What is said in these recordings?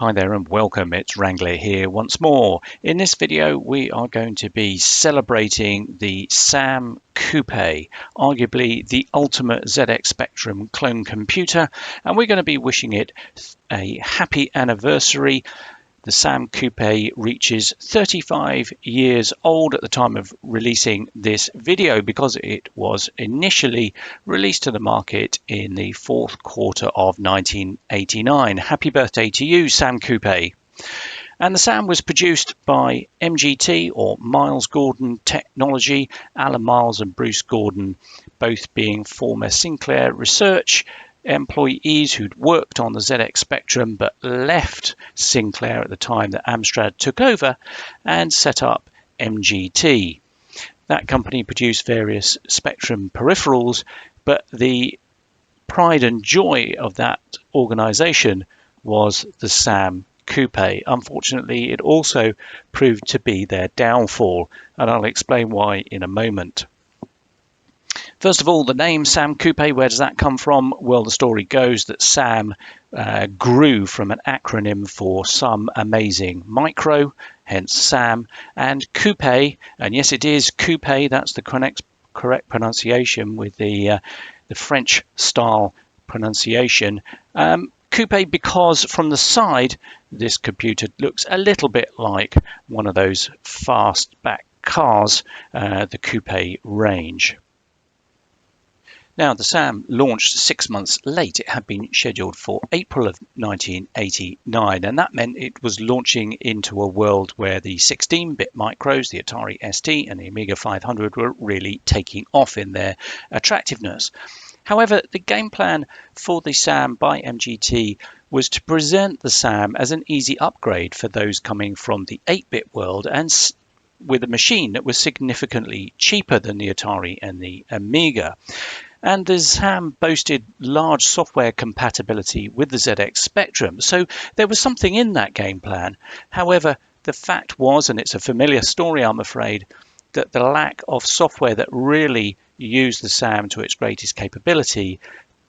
Hi there and welcome, it's Wrangler here once more. In this video we are going to be celebrating the Sam Coupé, arguably the ultimate ZX Spectrum clone computer, and we're going to be wishing it a happy anniversary. The Sam Coupé reaches 35 years old at the time of releasing this video because it was initially released to the market in the fourth quarter of 1989. Happy birthday to you, Sam Coupé. And the Sam was produced by MGT, or Miles Gordon Technology, Alan Miles and Bruce Gordon, both being former Sinclair Research employees who'd worked on the ZX Spectrum but left Sinclair at the time that Amstrad took over and set up MGT. That company produced various Spectrum peripherals, but the pride and joy of that organization was the Sam Coupé. Unfortunately, it also proved to be their downfall, and I'll explain why in a moment. First of all, the name Sam Coupé, where does that come from? Well, the story goes that Sam grew from an acronym for Some Amazing Micro, hence Sam, and Coupé, and yes it is Coupé, that's the correct pronunciation with the French style pronunciation. Coupé because from the side this computer looks a little bit like one of those fastback cars, the Coupé range. Now, the SAM launched 6 months late. It had been scheduled for April of 1989, and that meant it was launching into a world where the 16-bit micros, the Atari ST and the Amiga 500, were really taking off in their attractiveness. However, the game plan for the SAM by MGT was to present the SAM as an easy upgrade for those coming from the 8-bit world, and with a machine that was significantly cheaper than the Atari and the Amiga. And the SAM boasted large software compatibility with the ZX Spectrum, so there was something in that game plan. However, the fact was, and it's a familiar story I'm afraid, that the lack of software that really used the SAM to its greatest capability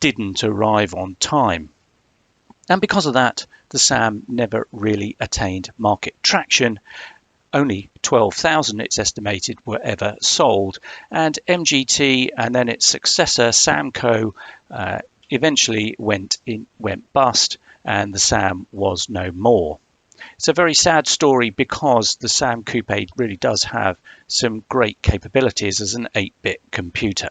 didn't arrive on time. And because of that, the SAM never really attained market traction. Only 12,000, it's estimated, were ever sold, and MGT and then its successor Samco eventually went bust, and the SAM was no more. It's a very sad story because the Sam Coupé really does have some great capabilities as an 8-bit computer.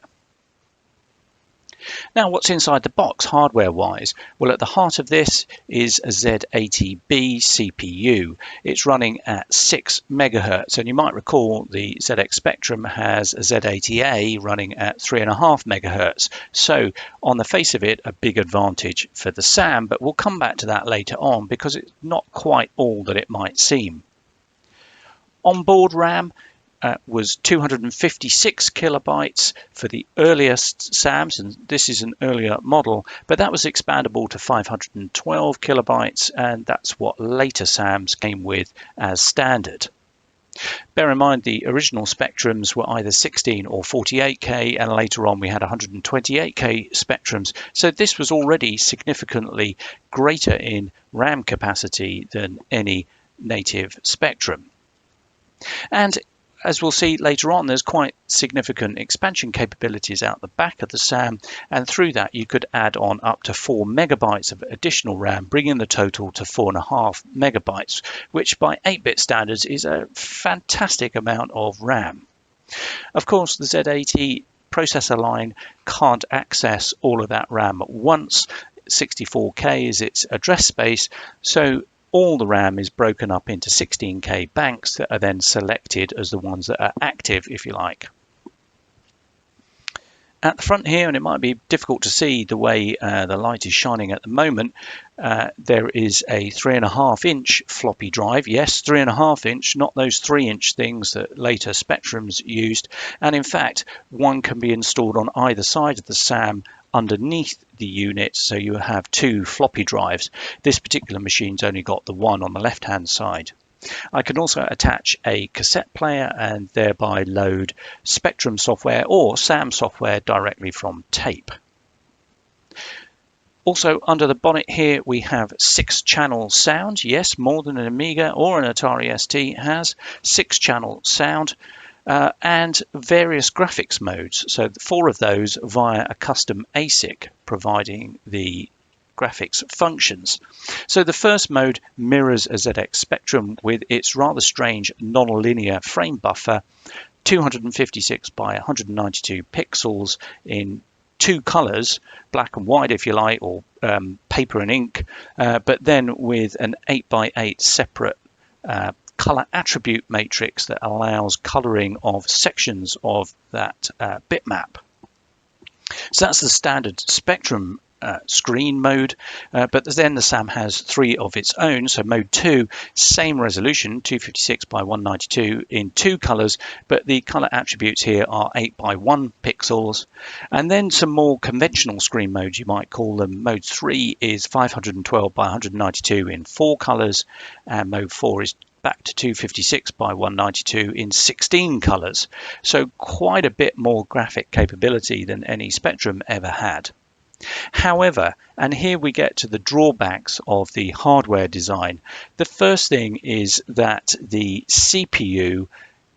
Now, what's inside the box hardware-wise? Well, at the heart of this is a Z80B CPU. It's running at 6 megahertz, and you might recall the ZX Spectrum has a Z80A running at 3.5 megahertz. So, on the face of it, a big advantage for the SAM, but we'll come back to that later on because it's not quite all that it might seem. Onboard RAM was 256 kilobytes for the earliest SAMs, and this is an earlier model, but that was expandable to 512 kilobytes, and that's what later SAMs came with as standard. Bear in mind the original Spectrums were either 16 or 48K, and later on we had 128K Spectrums, so this was already significantly greater in RAM capacity than any native Spectrum. And as we'll see later on, there's quite significant expansion capabilities out the back of the SAM, and through that you could add on up to 4 megabytes of additional RAM, bringing the total to 4.5 megabytes, which by 8-bit standards is a fantastic amount of RAM. Of course, the Z80 processor line can't access all of that RAM at once. 64K is its address space, so all the RAM is broken up into 16K banks that are then selected as the ones that are active, if you like. At the front here, and it might be difficult to see the way the light is shining at the moment, there is a 3.5-inch floppy drive. Yes, 3.5-inch, not those 3-inch things that later Spectrums used. And in fact, one can be installed on either side of the SAM underneath the unit, so you have 2 floppy drives. This particular machine's only got the one on the left-hand side. I can also attach a cassette player and thereby load Spectrum software or SAM software directly from tape. Also under the bonnet here we have 6-channel sound. Yes, more than an Amiga or an Atari ST has. 6-channel sound. And various graphics modes. So 4 of those via a custom ASIC providing the graphics functions. So the first mode mirrors a ZX Spectrum with its rather strange non-linear frame buffer, 256 by 192 pixels in 2 colors, black and white if you like, or paper and ink, but then with an 8 by 8 separate color attribute matrix that allows coloring of sections of that bitmap. So that's the standard Spectrum screen mode, but then the SAM has 3 of its own. So mode 2, same resolution, 256 by 192 in 2 colors, but the color attributes here are 8 by 1 pixels. And then some more conventional screen modes, you might call them. Mode 3 is 512 by 192 in 4 colors, and mode 4 is back to 256 by 192 in 16 colors. So quite a bit more graphic capability than any Spectrum ever had. However, and here we get to the drawbacks of the hardware design. The first thing is that the CPU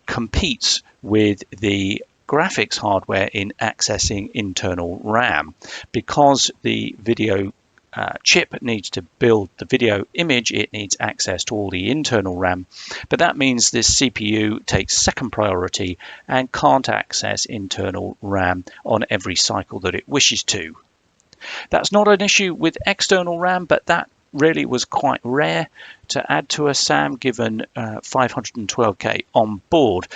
competes with the graphics hardware in accessing internal RAM, because the video chip needs to build the video image. It needs access to all the internal RAM, but that means this CPU takes second priority and can't access internal RAM on every cycle that it wishes to. That's not an issue with external RAM, but that really was quite rare to add to a SAM given 512K on board.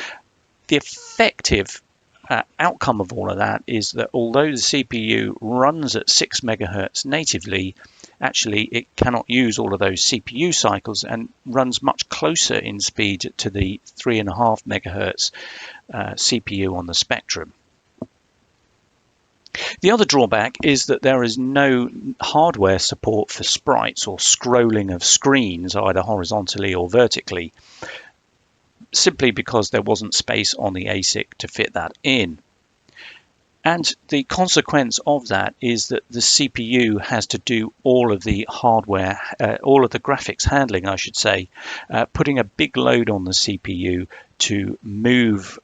The effective outcome of all of that is that although the CPU runs at 6 megahertz natively, actually it cannot use all of those CPU cycles and runs much closer in speed to the 3.5 megahertz CPU on the Spectrum. The other drawback is that there is no hardware support for sprites or scrolling of screens either horizontally or vertically, simply because there wasn't space on the ASIC to fit that in. And the consequence of that is that the CPU has to do all of the hardware, all of the graphics handling, I should say, putting a big load on the CPU to move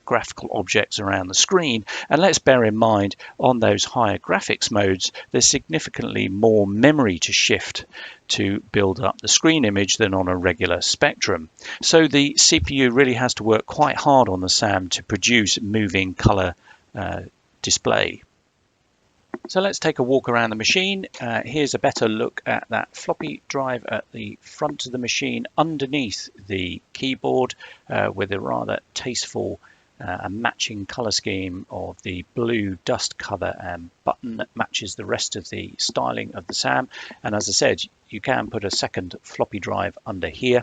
graphical objects around the screen. And let's bear in mind, on those higher graphics modes, there's significantly more memory to shift to build up the screen image than on a regular Spectrum. So the CPU really has to work quite hard on the SAM to produce moving color display. So let's take a walk around the machine. Here's a better look at that floppy drive at the front of the machine underneath the keyboard, with a rather tasteful matching color scheme of the blue dust cover and button that matches the rest of the styling of the SAM. And as I said, you can put a second floppy drive under here.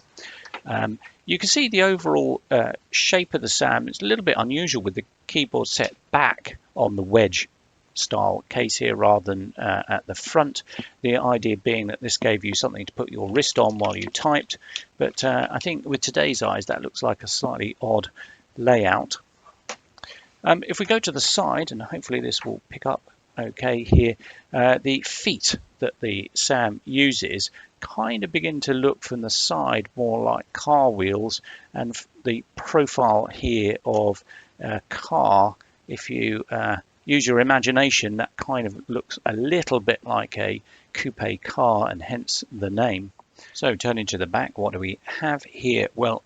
You can see the overall shape of the SAM. It's a little bit unusual with the keyboard set back on the wedge style case here rather than at the front. The idea being that this gave you something to put your wrist on while you typed, but I think with today's eyes that looks like a slightly odd layout. If we go to the side, and hopefully this will pick up okay here, the feet that the SAM uses kind of begin to look from the side more like car wheels, and the profile here of a car, if you use your imagination, that kind of looks a little bit like a coupe car, and hence the name. So turning to the back, what do we have here? Well,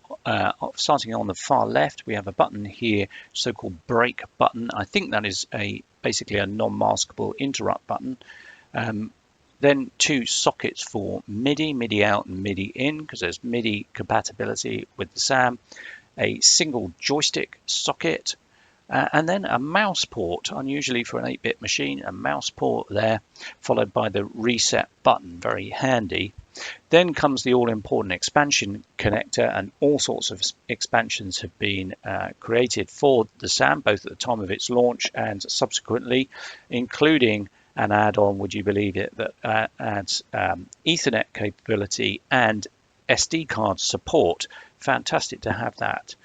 starting on the far left, we have a button here, so-called brake button. I think that is basically a non-maskable interrupt button. Then 2 sockets for MIDI out and MIDI in, because there's MIDI compatibility with the SAM. A single joystick socket, and then a mouse port, unusually for an 8-bit machine, a mouse port there, followed by the reset button, very handy. Then comes the all-important expansion connector, and all sorts of expansions have been created for the SAM, both at the time of its launch and subsequently, including an add-on, would you believe it, that adds Ethernet capability and SD card support. Fantastic to have that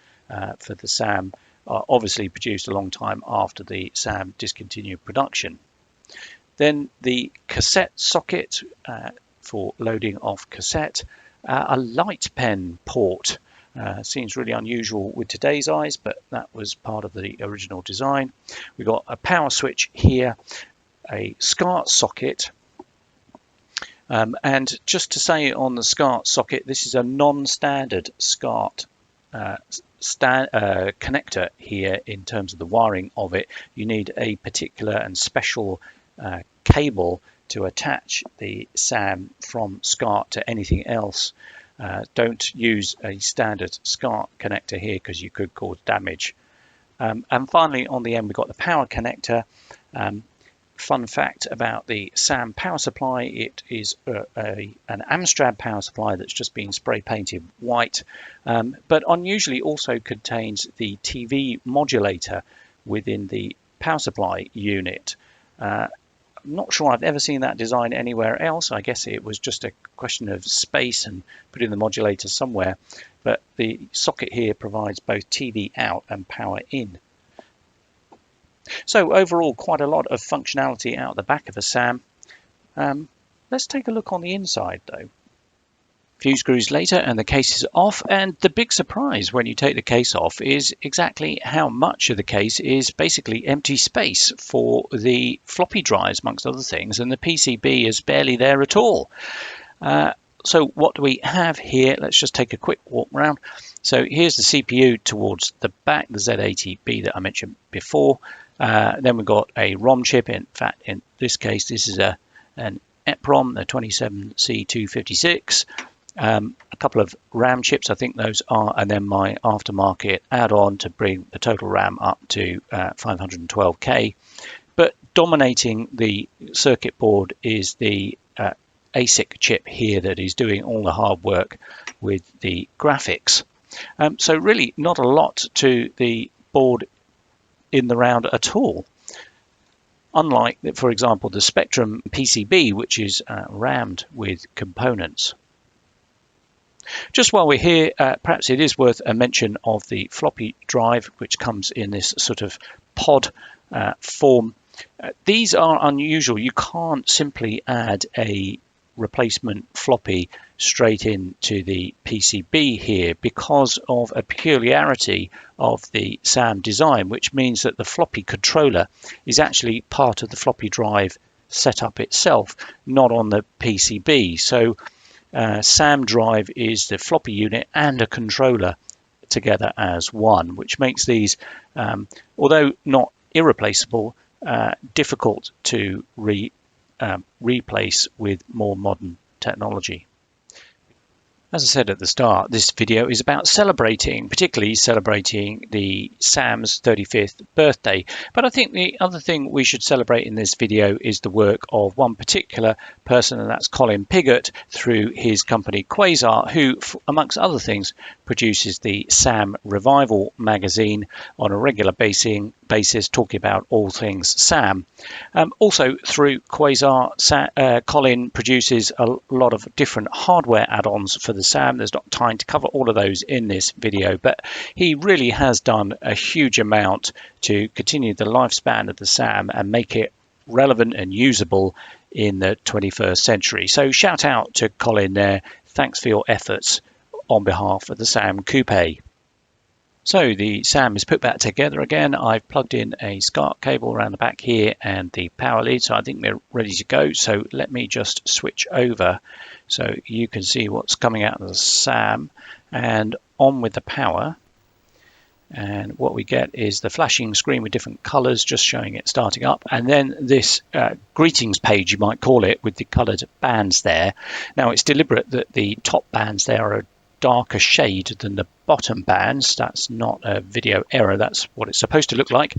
for the SAM, obviously produced a long time after the SAM discontinued production. Then the cassette socket for loading off cassette, a light pen port. Seems really unusual with today's eyes, but that was part of the original design. We've got a power switch here, a SCART socket, and just to say on the SCART socket, this is a non-standard SCART connector here in terms of the wiring of it. You need a particular and special cable to attach the SAM from SCART to anything else. Don't use a standard SCART connector here because you could cause damage. And finally, on the end, we've got the power connector. Fun fact about the SAM power supply, it is an Amstrad power supply that's just been spray painted white, but unusually also contains the TV modulator within the power supply unit. I'm not sure I've ever seen that design anywhere else. I guess it was just a question of space and putting the modulator somewhere, but the socket here provides both TV out and power in. So overall, quite a lot of functionality out the back of a SAM. Let's take a look on the inside though. A few screws later and the case is off, and the big surprise when you take the case off is exactly how much of the case is basically empty space for the floppy drives amongst other things, and the PCB is barely there at all. So what do we have here? Let's just take a quick walk around. So here's the CPU towards the back, the Z80B that I mentioned before. Then we've got a ROM chip. In fact, in this case, this is an EPROM, the 27C256. A couple of RAM chips, I think those are, and then my aftermarket add-on to bring the total RAM up to 512K. But dominating the circuit board is the ASIC chip here that is doing all the hard work with the graphics. So really not a lot to the board in the round at all. Unlike, for example, the Spectrum PCB, which is rammed with components. Just while we're here, perhaps it is worth a mention of the floppy drive, which comes in this sort of pod form. These are unusual. You can't simply add a replacement floppy straight into the PCB here because of a peculiarity of the SAM design, which means that the floppy controller is actually part of the floppy drive setup itself, not on the PCB. So SAM drive is the floppy unit and a controller together as one, which makes these, although not irreplaceable, difficult to replace with more modern technology. As I said at the start, this video is about particularly celebrating the Sam's 35th birthday. But I think the other thing we should celebrate in this video is the work of one particular person, and that's Colin Piggott through his company Quasar, who, amongst other things, produces the Sam Revival magazine on a regular basis, talking about all things Sam. Also through Quasar, Colin produces a lot of different hardware add-ons for the SAM. There's not time to cover all of those in this video, but he really has done a huge amount to continue the lifespan of the SAM and make it relevant and usable in the 21st century. So shout out to Colin there. Thanks for your efforts on behalf of the Sam Coupé. So the SAM is put back together again. I've plugged in a SCART cable around the back here and the power lead, so I think we're ready to go. So let me just switch over so you can see what's coming out of the SAM, and on with the power. And what we get is the flashing screen with different colors, just showing it starting up, and then this greetings page, you might call it, with the colored bands there. Now it's deliberate that the top bands there are a darker shade than the bottom bands. That's not a video error, that's what it's supposed to look like.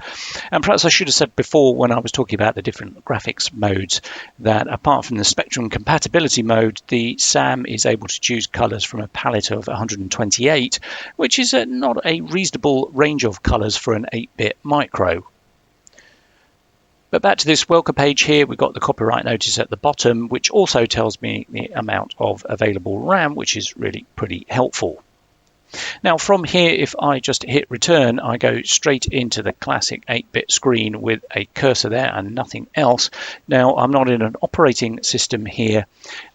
And perhaps I should have said before, when I was talking about the different graphics modes, that apart from the Spectrum compatibility mode, the SAM is able to choose colors from a palette of 128, which is not a reasonable range of colors for an 8-bit micro. But back to this welcome page here, we've got the copyright notice at the bottom, which also tells me the amount of available RAM, which is really pretty helpful. Now from here, if I just hit return, I go straight into the classic 8-bit screen with a cursor there and nothing else. Now I'm not in an operating system here.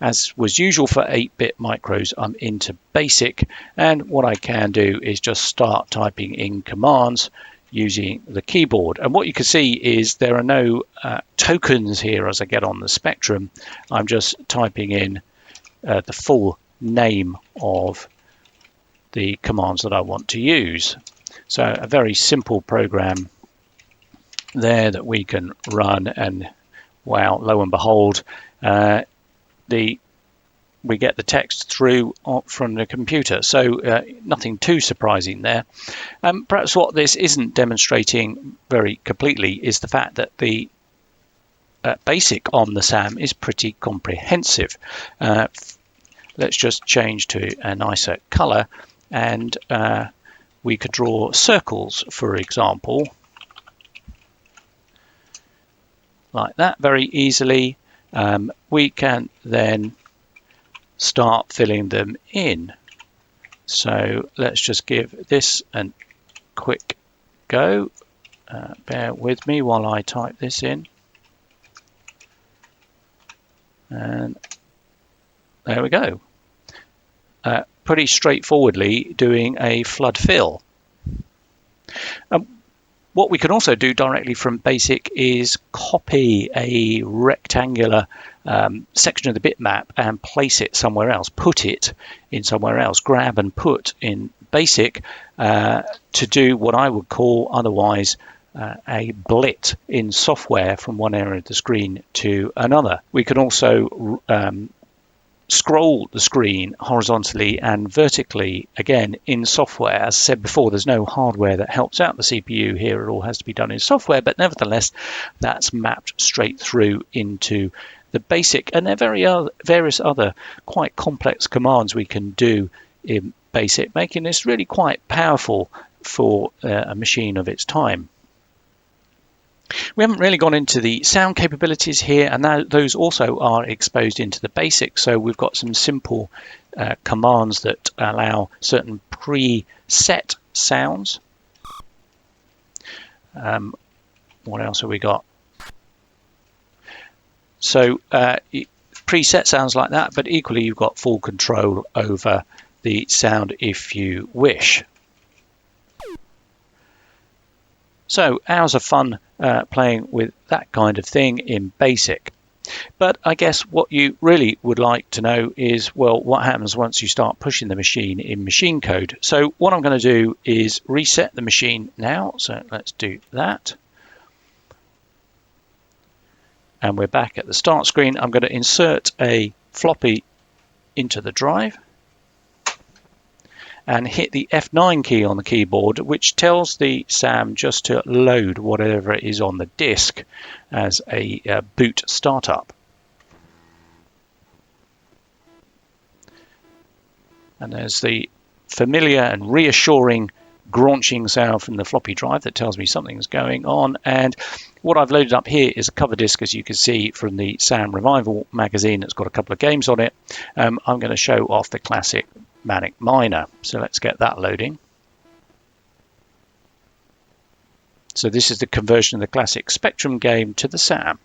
As was usual for 8-bit micros, I'm into BASIC, and what I can do is just start typing in commands using the keyboard. And what you can see is there are no tokens here as I get on the spectrum. I'm just typing in the full name of the commands that I want to use. So a very simple program there that we can run, and wow, lo and behold, we get the text through from the computer. So nothing too surprising there. Perhaps what this isn't demonstrating very completely is the fact that the BASIC on the SAM is pretty comprehensive. Let's just change to a nicer color, and we could draw circles, for example, like that very easily. We can then start filling them in. So let's just give this a quick go. Bear with me while I type this in. And there we go. Pretty straightforwardly doing a flood fill. What we can also do directly from BASIC is copy a rectangular section of the bitmap and place it somewhere else, put it in somewhere else, grab and put in BASIC to do what I would call otherwise a blit in software from one area of the screen to another. We can also scroll the screen horizontally and vertically again in software. As I said before, there's no hardware that helps out the CPU here. It all has to be done in software, but nevertheless that's mapped straight through into the BASIC. And there are various other quite complex commands we can do in BASIC, making this really quite powerful for a machine of its time. We haven't really gone into the sound capabilities here, and those also are exposed into the BASIC. So we've got some simple commands that allow certain preset sounds. What else have we got? So preset sounds like that, but equally you've got full control over the sound if you wish. So hours of fun playing with that kind of thing in BASIC. But I guess what you really would like to know is, well, what happens once you start pushing the machine in machine code? So what I'm going to do is reset the machine now. So let's do that. And we're back at the start screen. I'm going to insert a floppy into the drive and hit the F9 key on the keyboard, which tells the SAM just to load whatever is on the disk as a boot startup. And there's the familiar and reassuring graunching sound from the floppy drive that tells me something's going on. And what I've loaded up here is a cover disc, as you can see from the SAM Revival magazine. It's got a couple of games on it. I'm going to show off the classic Manic Miner. So let's get that loading. So this is the conversion of the classic Spectrum game to the SAM.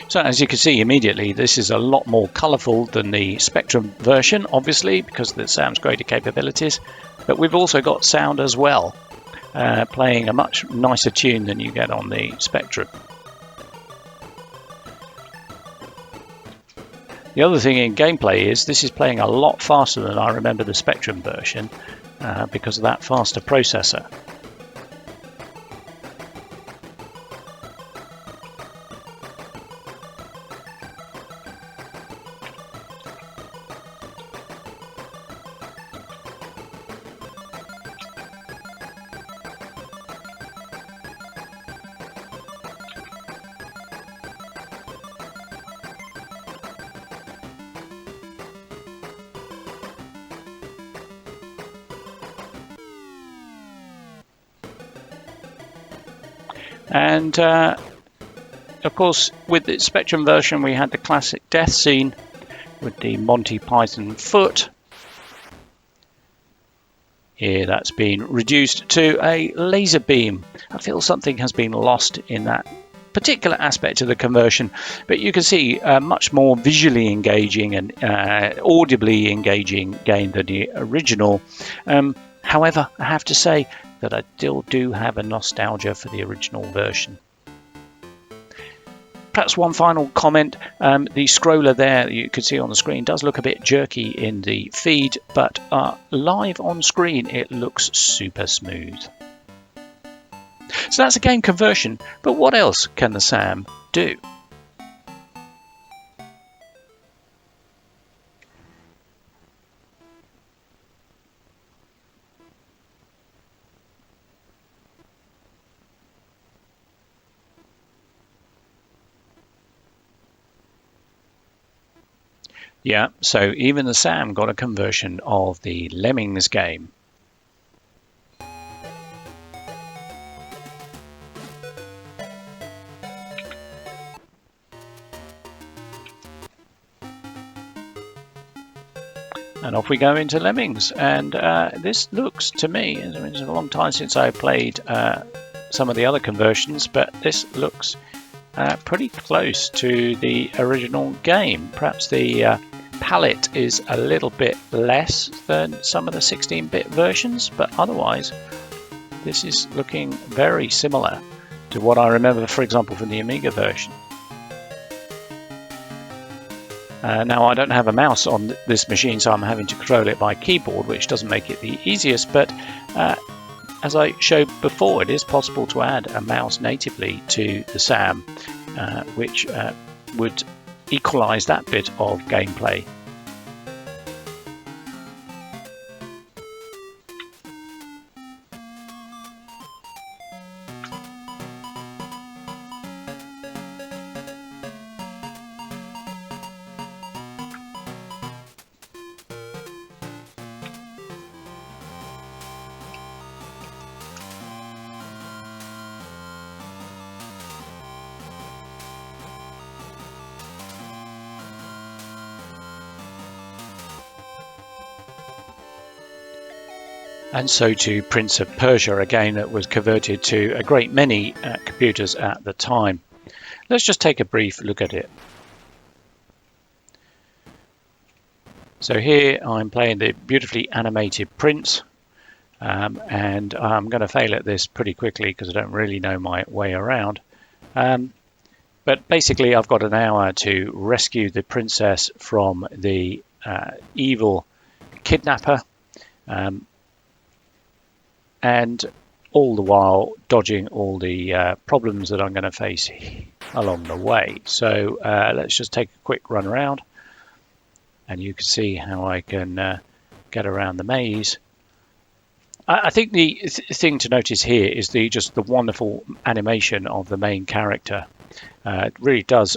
So as you can see immediately, this is a lot more colourful than the Spectrum version, obviously, because of the SAM's greater capabilities. But we've also got sound as well, playing a much nicer tune than you get on the Spectrum. The other thing in gameplay is this is playing a lot faster than I remember the Spectrum version because of that faster processor. And of course, with the Spectrum version, we had the classic death scene with the Monty Python foot. Here that's been reduced to a laser beam. I feel something has been lost in that particular aspect of the conversion, but you can see a much more visually engaging and audibly engaging game than the original. However, I have to say that I still do have a nostalgia for the original version. Perhaps one final comment, the scroller there that you can see on the screen does look a bit jerky in the feed, but live on screen it looks super smooth. So that's a game conversion, but what else can the SAM do? Yeah, so even the SAM got a conversion of the Lemmings game. And off we go into Lemmings, and this looks to me, I mean, it's a long time since I played some of the other conversions, but this looks pretty close to the original game. Perhaps the palette is a little bit less than some of the 16-bit versions, but otherwise this is looking very similar to what I remember, for example, from the Amiga version. Now I don't have a mouse on this machine, so I'm having to control it by keyboard, which doesn't make it the easiest, but as I showed before, it is possible to add a mouse natively to the SAM, which would equalize that bit of gameplay. And so to Prince of Persia, a game that was converted to a great many computers at the time. Let's just take a brief look at it. So here I'm playing the beautifully animated Prince, and I'm going to fail at this pretty quickly because I don't really know my way around. But basically I've got an hour to rescue the princess from the evil kidnapper, and all the while dodging all the problems that I'm going to face along the way. So let's just take a quick run around, and you can see how I can get around the maze. I think the thing to notice here is just the wonderful animation of the main character. It really does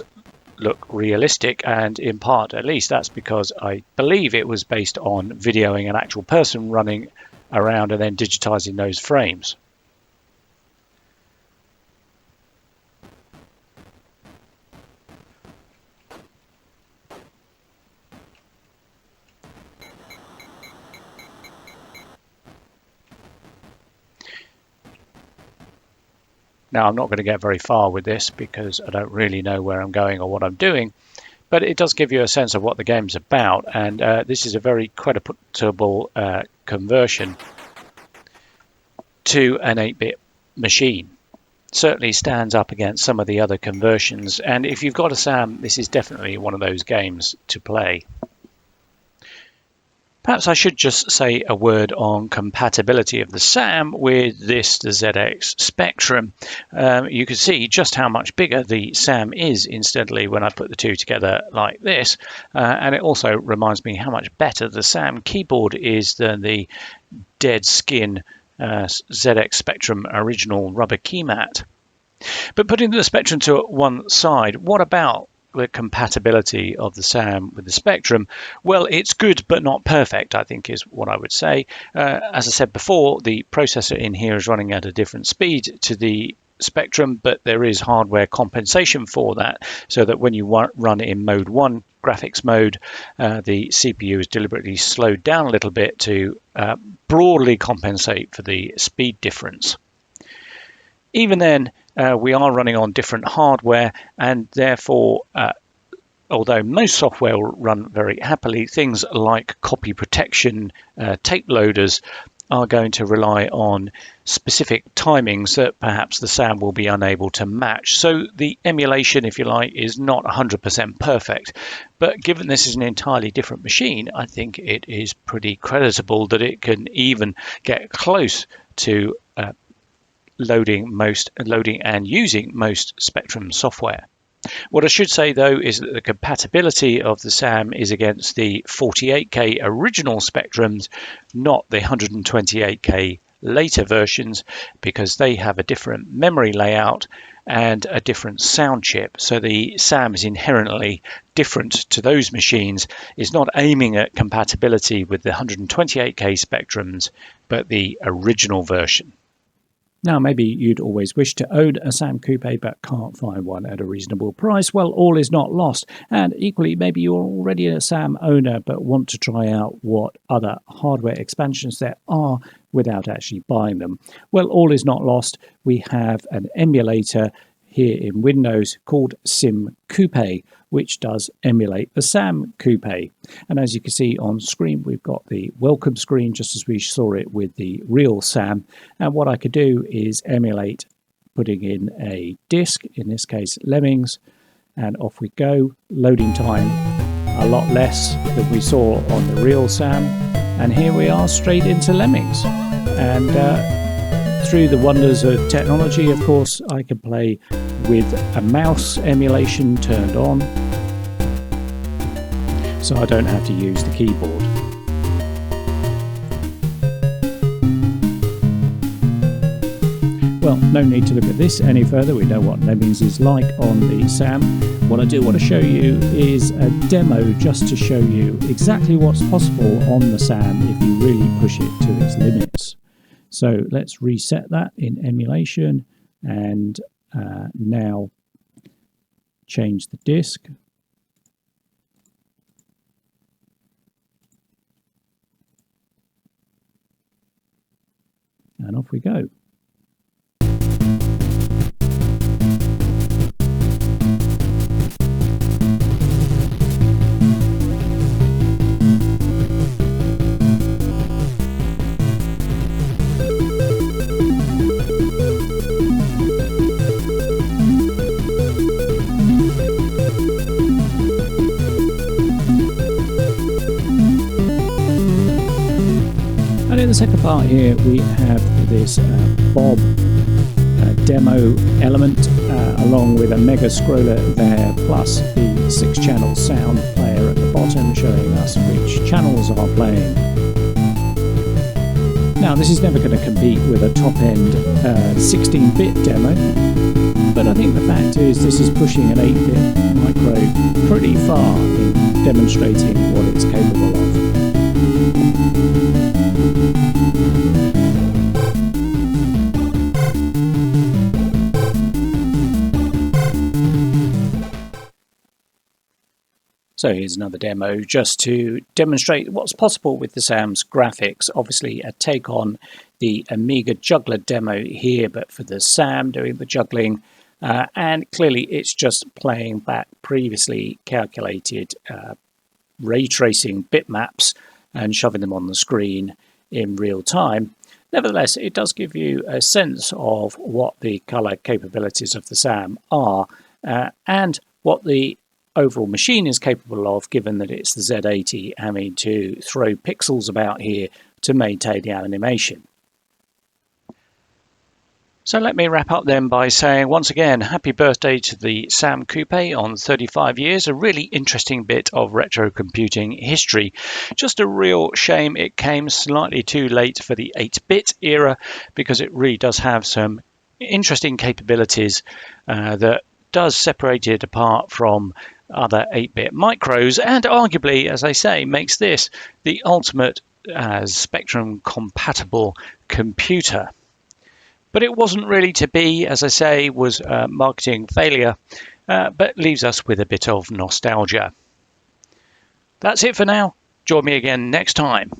look realistic, and in part at least that's because I believe it was based on videoing an actual person running around and then digitizing those frames. Now I'm not going to get very far with this because I don't really know where I'm going or what I'm doing, but it does give you a sense of what the game's about, and this is a very creditable conversion to an 8-bit machine. Certainly stands up against some of the other conversions, and if you've got a SAM, this is definitely one of those games to play. Perhaps I should just say a word on compatibility of the SAM with the ZX Spectrum. You can see just how much bigger the SAM is instantly when I put the two together like this, and it also reminds me how much better the SAM keyboard is than the dead skin ZX Spectrum original rubber keymat. But putting the Spectrum to one side, what about the compatibility of the SAM with the Spectrum? Well, it's good but not perfect, I think is what I would say. As I said before, the processor in here is running at a different speed to the spectrum, but there is hardware compensation for that, so that when you run in mode 1 graphics mode, the CPU is deliberately slowed down a little bit to broadly compensate for the speed difference. Even then, we are running on different hardware, and therefore although most software will run very happily, things like copy protection tape loaders are going to rely on specific timings that perhaps the SAM will be unable to match. So the emulation, if you like, is not 100% perfect. But given this is an entirely different machine, I think it is pretty creditable that it can even get close to loading and using most Spectrum software. What I should say, though, is that the compatibility of the SAM is against the 48K original Spectrums, not the 128K later versions, because they have a different memory layout and a different sound chip. So the SAM is inherently different to those machines. It's not aiming at compatibility with the 128K Spectrums, but the original version. Now, maybe you'd always wish to own a Sam Coupé but can't find one at a reasonable price. Well, all is not lost. And equally, maybe you're already a Sam owner but want to try out what other hardware expansions there are without actually buying them. Well, all is not lost. We have an emulator here in Windows called Sam Coupé, which does emulate the Sam Coupé. And as you can see on screen, we've got the welcome screen just as we saw it with the real Sam. And what I could do is emulate putting in a disk, in this case Lemmings, and off we go. Loading time a lot less than we saw on the real Sam. And here we are straight into Lemmings. And through the wonders of technology, of course, I can play with a mouse emulation turned on, so I don't have to use the keyboard. Well, no need to look at this any further. We know what Lemmings is like on the Sam. What I do want to show you is a demo just to show you exactly what's possible on the Sam if you really push it to its limits. So let's reset that in emulation and now change the disk. And off we go. In the second part here we have this Bob demo element along with a mega scroller there, plus the 6-channel sound player at the bottom showing us which channels are playing. Now this is never going to compete with a top-end 16-bit demo, but I think the fact is this is pushing an 8-bit micro pretty far in demonstrating what it's capable of. So here's another demo just to demonstrate what's possible with the Sam's graphics. Obviously a take on the Amiga Juggler demo here, but for the Sam doing the juggling. And clearly it's just playing back previously calculated ray tracing bitmaps and shoving them on the screen in real time. Nevertheless, it does give you a sense of what the color capabilities of the Sam are and what the overall machine is capable of, given that it's the Z80 having to throw pixels about here to maintain the animation. So let me wrap up then by saying once again, happy birthday to the Sam Coupé on 35 years, a really interesting bit of retro computing history. Just a real shame it came slightly too late for the 8-bit era, because it really does have some interesting capabilities that does separate it apart from other 8-bit micros, and arguably, as I say, makes this the ultimate Spectrum compatible computer. But it wasn't really to be, as I say, was a marketing failure, but leaves us with a bit of nostalgia. That's it for now. Join me again next time.